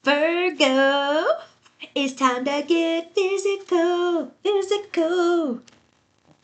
Virgo, it's time to get physical, physical.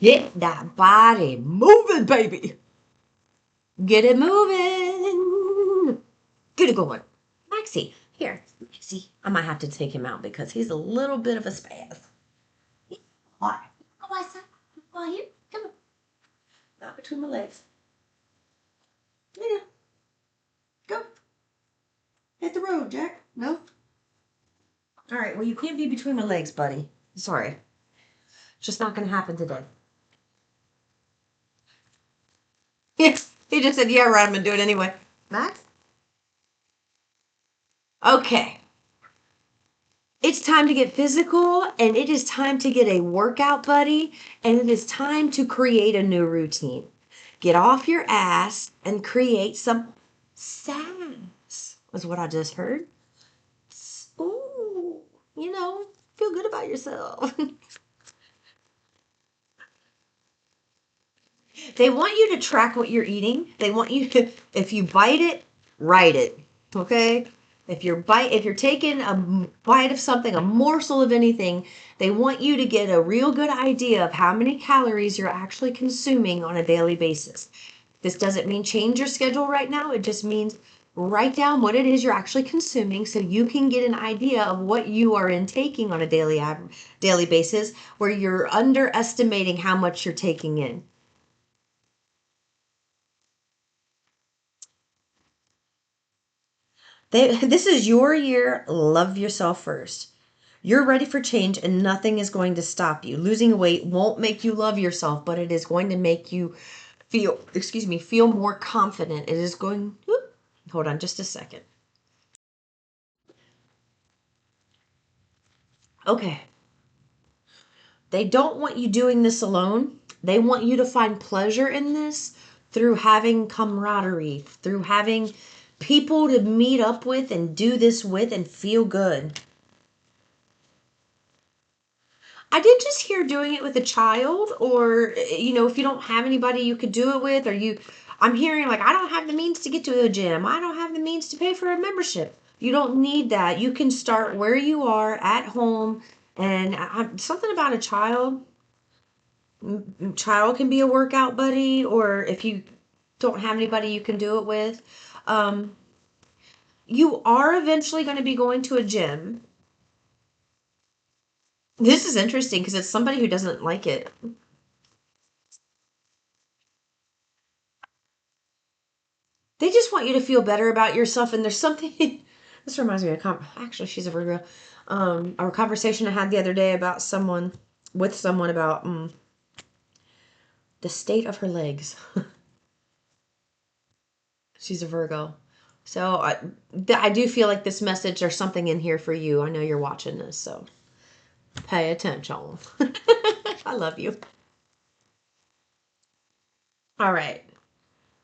Get that body moving, baby. Get it moving. Get it going. Maxie, here. Maxie, I might have to take him out because he's a little bit of a spaz. All right. Go outside. Go out here. Come on. Not between my legs. Yeah. Go. Hit the road, Jack. No? All right. Well, you can't be between my legs, buddy. Sorry. It's just not going to happen today. Yes. He just said, yeah, right, I'm going to do it anyway. Max? Okay. It's time to get physical, and it is time to get a workout buddy, and it is time to create a new routine. Get off your ass and create some sass, was what I just heard. Ooh, feel good about yourself. They want you to track what you're eating. They want you to, if you bite it, write it. Okay? If you're taking a bite of something, a morsel of anything, they want you to get a real good idea of how many calories you're actually consuming on a daily basis. This doesn't mean change your schedule right now. It just means write down what it is you're actually consuming so you can get an idea of what you are intaking on a daily basis, where you're underestimating how much you're taking in. This is your year. Love yourself first. You're ready for change and nothing is going to stop you. Losing weight won't make you love yourself, but it is going to make you feel more confident. It is going, hold on just a second. Okay. They don't want you doing this alone. They want you to find pleasure in this through having camaraderie, through having people to meet up with and do this with and feel good. I did just hear doing it with a child, or, if you don't have anybody you could do it with, I'm hearing like, I don't have the means to get to a gym. I don't have the means to pay for a membership. You don't need that. You can start where you are at home. And something about a child can be a workout buddy, or if you don't have anybody you can do it with. You are eventually going to be going to a gym. This is interesting because it's somebody who doesn't like it. They just want you to feel better about yourself. And there's something, this reminds me of, actually, she's a Virgo, a conversation I had the other day about someone about the state of her legs. She's a Virgo. So I do feel like this message, there's something in here for you. I know you're watching this, so pay attention. I love you. All right.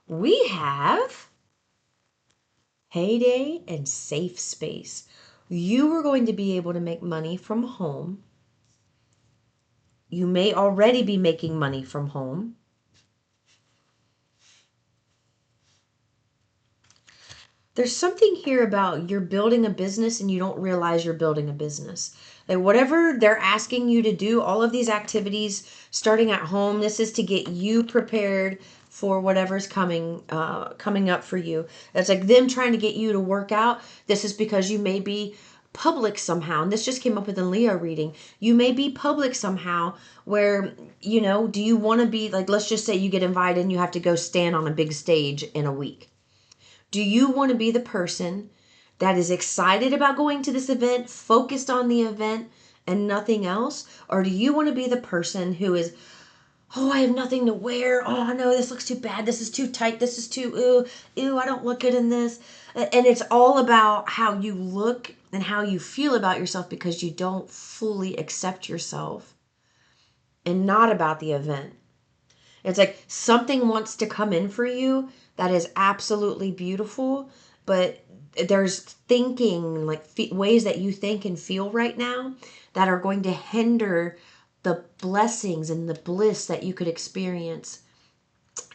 We have Heyday and Safe Space. You are going to be able to make money from home. You may already be making money from home. There's something here about you're building a business and you don't realize you're building a business. Like whatever they're asking you to do, all of these activities starting at home, this is to get you prepared for whatever's coming up for you. It's like them trying to get you to work out. This is because you may be public somehow. And this just came up with a Leo reading. You may be public somehow where, do you want to be like, let's just say you get invited and you have to go stand on a big stage in a week. Do you want to be the person that is excited about going to this event, focused on the event and nothing else? Or do you want to be the person who is, oh, I have nothing to wear. Oh, no, this looks too bad. This is too tight. This is too, I don't look good in this. And it's all about how you look and how you feel about yourself because you don't fully accept yourself, and not about the event. It's like something wants to come in for you that is absolutely beautiful, but there's thinking, like ways that you think and feel right now that are going to hinder the blessings and the bliss that you could experience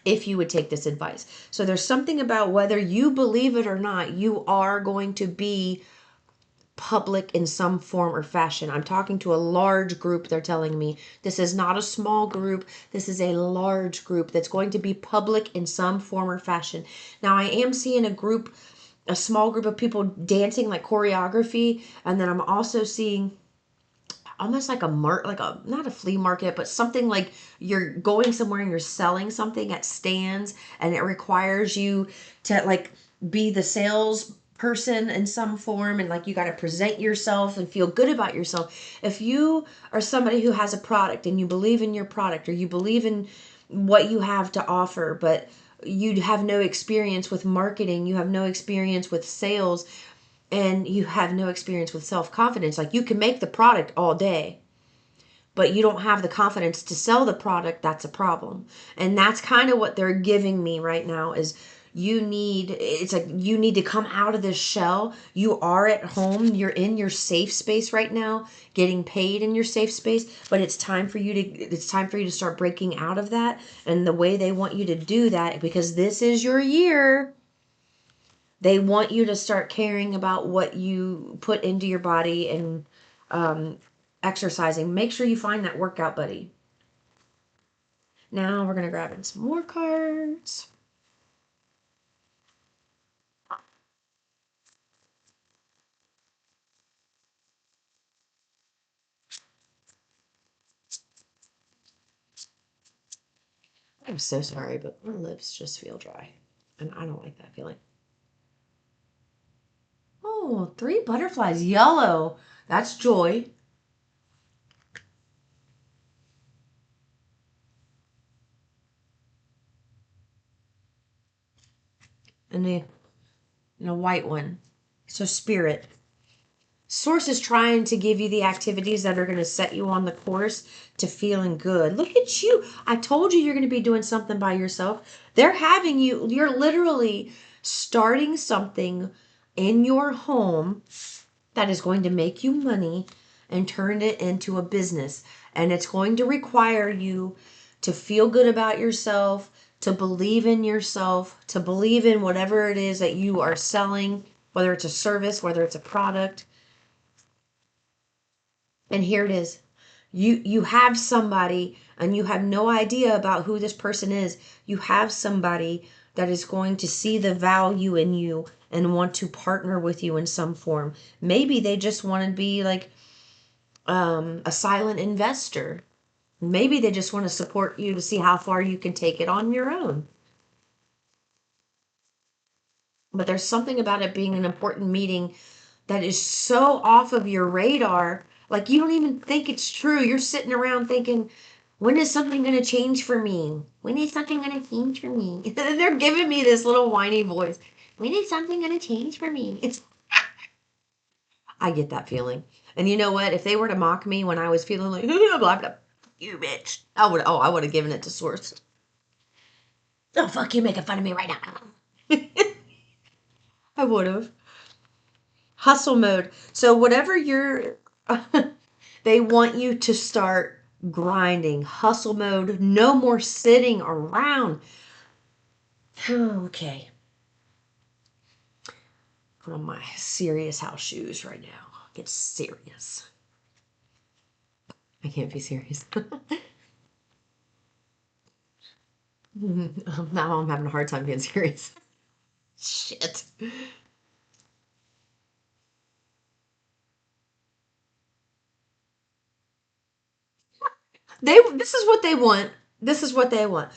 if you would take this advice. So there's something about whether you believe it or not, you are going to be public in some form or fashion. I'm talking to a large group, they're telling me. This is not a small group. This is a large group that's going to be public in some form or fashion. Now, I am seeing a small group of people dancing like choreography, and then I'm also seeing almost like not a flea market, but something like you're going somewhere and you're selling something at stands, and it requires you to like be the sales person in some form, and like you got to present yourself and feel good about yourself. If you are somebody who has a product and you believe in your product, or you believe in what you have to offer, but you have no experience with marketing, you have no experience with sales, and you have no experience with self-confidence, like you can make the product all day, but you don't have the confidence to sell the product, that's a problem. And that's kind of what they're giving me right now is it's like you need to come out of this shell. You are at home, you're in your safe space right now, getting paid in your safe space, but it's time for you to start breaking out of that. And the way they want you to do that, because this is your year, they want you to start caring about what you put into your body and exercising. Make sure you find that workout buddy. Now we're going to grab in some more cards. I'm so sorry, but my lips just feel dry. And I don't like that feeling. Oh, 3 butterflies. Yellow. That's joy. And a white one. So spirit. Source is trying to give you the activities that are going to set you on the course to feeling good. Look at you. I told you you're going to be doing something by yourself. You're literally starting something in your home that is going to make you money and turn it into a business. And it's going to require you to feel good about yourself, to believe in yourself, to believe in whatever it is that you are selling, whether it's a service, whether it's a product. And here it is. You have somebody, and you have no idea about who this person is. You have somebody that is going to see the value in you and want to partner with you in some form. Maybe they just want to be like a silent investor. Maybe they just want to support you to see how far you can take it on your own. But there's something about it being an important meeting that is so off of your radar, like you don't even think it's true. You're sitting around thinking, when is something going to change for me? When is something going to change for me? They're giving me this little whiny voice. When is something going to change for me? I get that feeling. And you know what? If they were to mock me when I was feeling like, blah, blah, blah, you bitch, I would have given it to Source. Oh, fuck you making fun of me right now. I would have. Hustle mode. So whatever you're, they want you to start grinding. Hustle mode. No more sitting around. Okay. Put on my serious house shoes right now. Get serious. I can't be serious. Now I'm having a hard time being serious. Shit. This is what they want. This is what they want.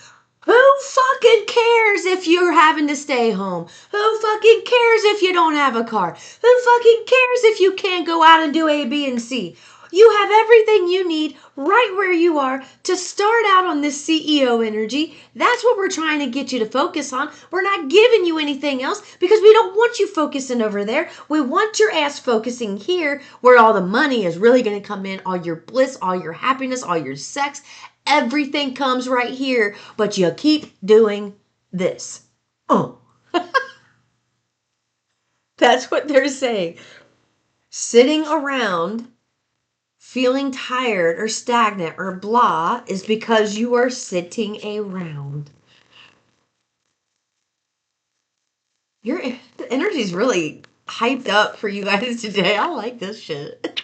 Who fucking cares if you're having to stay home? Who fucking cares if you don't have a car? Who fucking cares if you can't go out and do A, B, and C? You have everything you need right where you are to start out on this CEO energy. That's what we're trying to get you to focus on. We're not giving you anything else because we don't want you focusing over there. We want your ass focusing here where all the money is really going to come in, all your bliss, all your happiness, all your sex. Everything comes right here, but you keep doing this. Oh, that's what they're saying. Sitting around feeling tired or stagnant or blah is because you are sitting around. The energy is really hyped up for you guys today. I like this shit.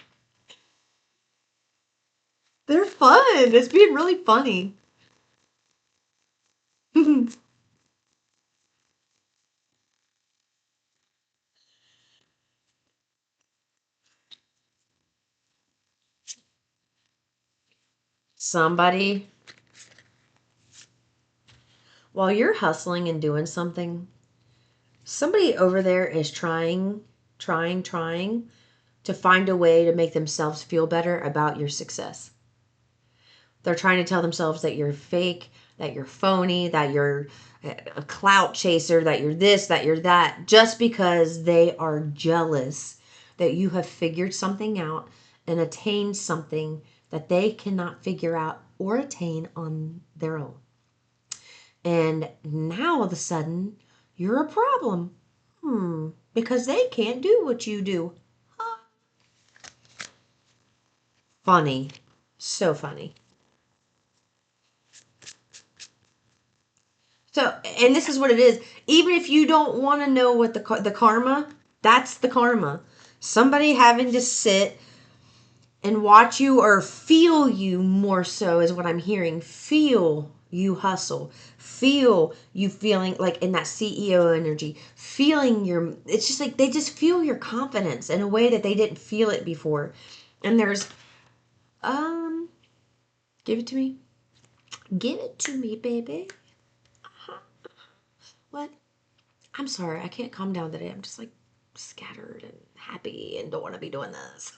They're fun. It's being really funny. Somebody, while you're hustling and doing something, somebody over there is trying to find a way to make themselves feel better about your success. They're trying to tell themselves that you're fake, that you're phony, that you're a clout chaser, that you're this, that you're that, just because they are jealous that you have figured something out and attained something that they cannot figure out or attain on their own. And now all of a sudden, you're a problem. Because they can't do what you do. Funny. So funny. So, and this is what it is. Even if you don't want to know what the karma, that's the karma. Somebody having to sit and watch you or feel you more so is what I'm hearing. Feel you hustle. Feel you feeling like in that CEO energy. Feeling your, it's just like they just feel your confidence in a way that they didn't feel it before. And there's, give it to me. Give it to me, baby. What? I'm sorry, I can't calm down today. I'm just like scattered and happy and don't want to be doing this.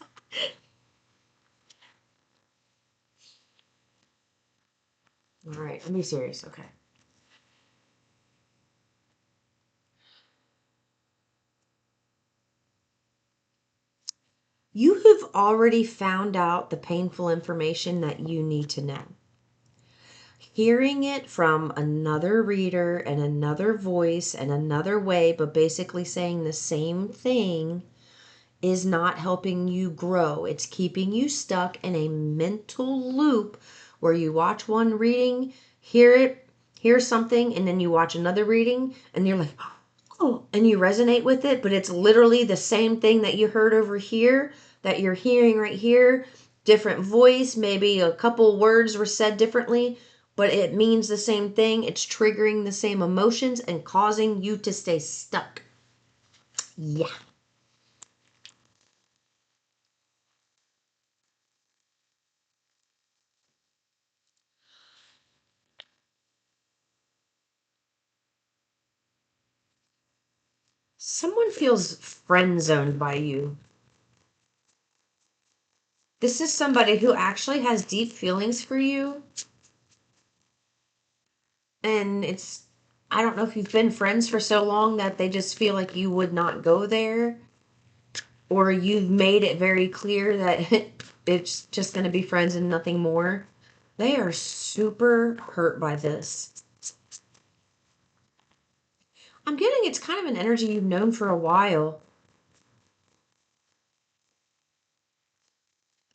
All right, let me be serious. Okay. You have already found out the painful information that you need to know. Hearing it from another reader and another voice and another way, but basically saying the same thing, is not helping you grow. It's keeping you stuck in a mental loop where you watch one reading, hear something, and then you watch another reading, and you're like, oh, and you resonate with it, but it's literally the same thing that you heard over here that you're hearing right here. Different voice, maybe a couple words were said differently, but it means the same thing. It's triggering the same emotions and causing you to stay stuck. Yeah. Someone feels friend zoned by you. This is somebody who actually has deep feelings for you. And it's, I don't know if you've been friends for so long that they just feel like you would not go there. Or you've made it very clear that it's just going to be friends and nothing more. They are super hurt by this. I'm getting it's kind of an energy you've known for a while.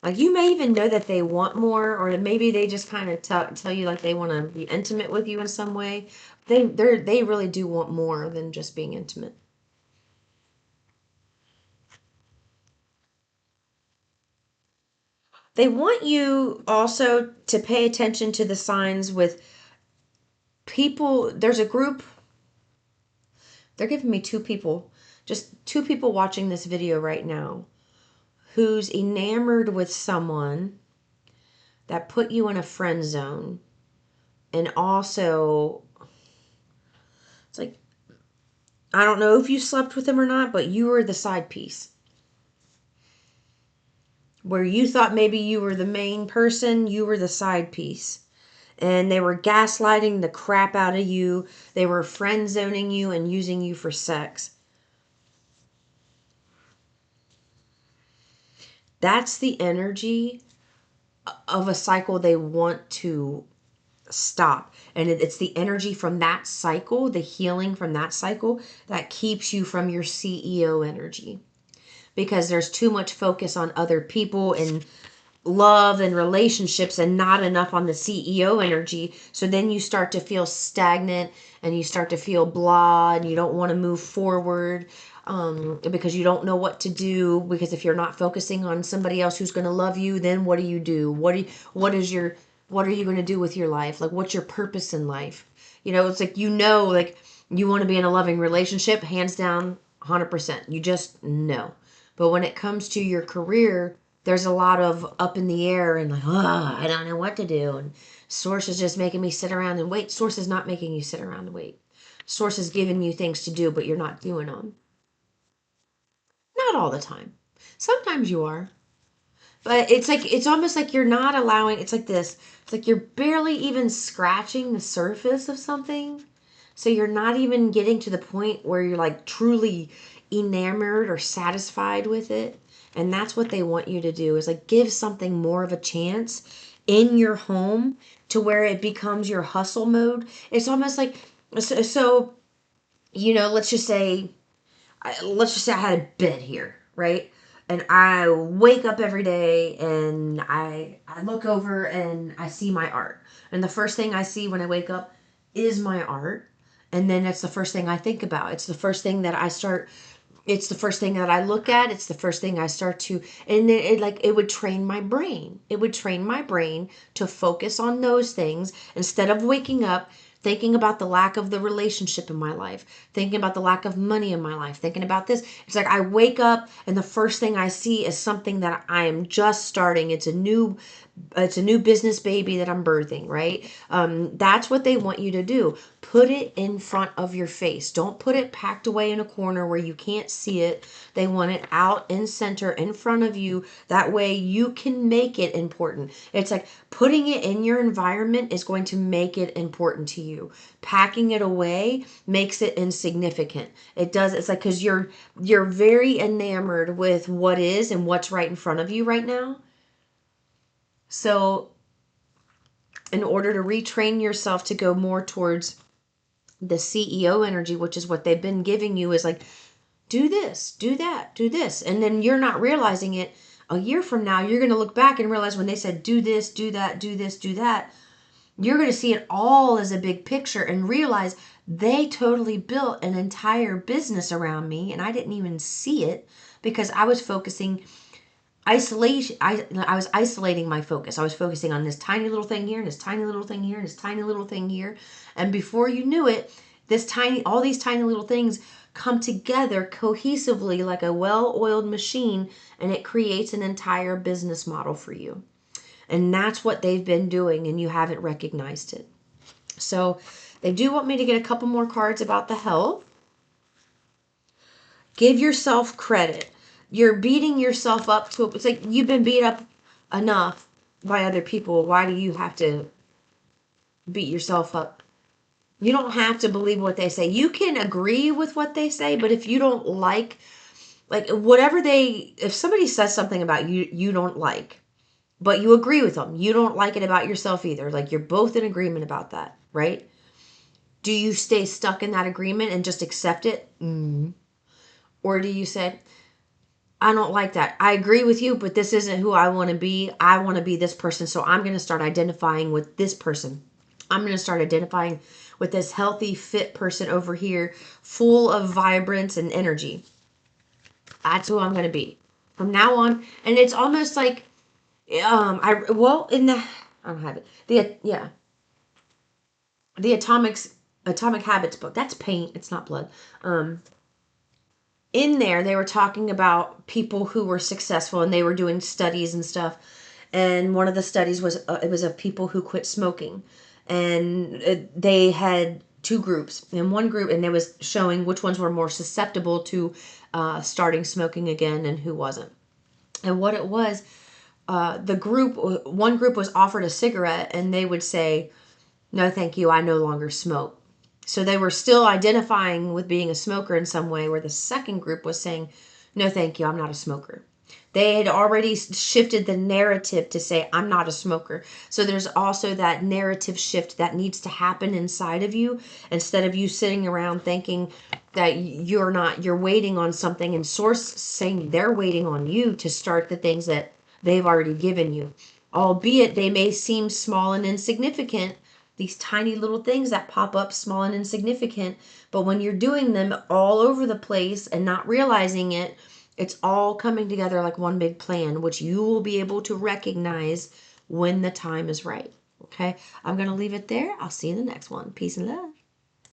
Like you may even know that they want more, or maybe they just kind of tell you like they want to be intimate with you in some way. They really do want more than just being intimate. They want you also to pay attention to the signs with people. There's a group. They're giving me two people, just two people watching this video right now, who's enamored with someone that put you in a friend zone. And also, it's like, I don't know if you slept with him or not, but you were the side piece. Where you thought maybe you were the main person, you were the side piece. And they were gaslighting the crap out of you. They were friend zoning you and using you for sex. That's the energy of a cycle they want to stop. And it's the energy from that cycle, the healing from that cycle, that keeps you from your CEO energy. Because there's too much focus on other people and love and relationships and not enough on the CEO energy. So then you start to feel stagnant and you start to feel blah and you don't want to move forward. because you don't know what to do. Because if you're not focusing on somebody else who's going to love you, then what do you do? What are you going to do with your life? Like, what's your purpose in life? It's like, like you want to be in a loving relationship, hands down, 100%. You just know. But when it comes to your career, there's a lot of up in the air and like, I don't know what to do. And Source is just making me sit around and wait. Source is not making you sit around and wait. Source is giving you things to do, but you're not doing them. Not all the time. Sometimes you are. But it's almost like you're not allowing, it's like this. It's like you're barely even scratching the surface of something. So you're not even getting to the point where you're like truly enamored or satisfied with it. And that's what they want you to do, is like give something more of a chance in your home to where it becomes your hustle mode. It's almost like, so let's just say I had a bed here, right? And I wake up every day and I look over and I see my art. And the first thing I see when I wake up is my art. And then it's the first thing I think about. It's the first thing that it's the first thing that I look at. It's the first thing I start to, and then it would train my brain. It would train my brain to focus on those things instead of waking up thinking about the lack of the relationship in my life, thinking about the lack of money in my life, thinking about this. It's like I wake up and the first thing I see is something that I am just starting. It's a new business baby that I'm birthing, right? That's what they want you to do. Put it in front of your face. Don't put it packed away in a corner where you can't see it. They want it out in center in front of you. That way you can make it important. It's like putting it in your environment is going to make it important to you. Packing it away makes it insignificant. It does. It's like, because you're very enamored with what is and what's right in front of you right now. So in order to retrain yourself to go more towards the CEO energy, which is what they've been giving you, is like, do this, do that, do this. And then you're not realizing it. A year from now, you're going to look back and realize when they said, do this, do that, do this, do that, you're going to see it all as a big picture and realize they totally built an entire business around me. And I didn't even see it because I was focusing isolation. I was isolating my focus. I was focusing on this tiny little thing here and this tiny little thing here and this tiny little thing here. And before you knew it, all these tiny little things come together cohesively like a well-oiled machine, and it creates an entire business model for you. And that's what they've been doing, and you haven't recognized it. So they do want me to get a couple more cards about the health. Give yourself credit. You're beating yourself up to it's like you've been beat up enough by other people. Why do you have to beat yourself up? You don't have to believe what they say. You can agree with what they say, but if you don't like if somebody says something about you you don't like, but you agree with them, you don't like it about yourself either. Like, you're both in agreement about that, right? Do you stay stuck in that agreement and just accept it? Or do you say, I don't like that. I agree with you, but this isn't who I want to be. I want to be this person, so I'm going to start identifying with this person. I'm going to start identifying with this healthy, fit person over here, full of vibrance and energy. That's who I'm going to be from now on. And it's almost like, I don't have it. The Atomic Habits book. That's paint. It's not blood. In there, they were talking about people who were successful, and they were doing studies and stuff. And one of the studies was it was of people who quit smoking, and they had two groups. In one group, and they was showing which ones were more susceptible to starting smoking again and who wasn't. And what it was, one group was offered a cigarette, and they would say, "No, thank you, I no longer smoke." So they were still identifying with being a smoker in some way, where the second group was saying, "No, thank you, I'm not a smoker." They had already shifted the narrative to say, "I'm not a smoker." So there's also that narrative shift that needs to happen inside of you, instead of you sitting around thinking that you're waiting on something, and Source saying they're waiting on you to start the things that they've already given you. Albeit they may seem small and insignificant, these tiny little things that pop up, small and insignificant. But when you're doing them all over the place and not realizing it, it's all coming together like one big plan, which you will be able to recognize when the time is right. Okay, I'm going to leave it there. I'll see you in the next one. Peace and love.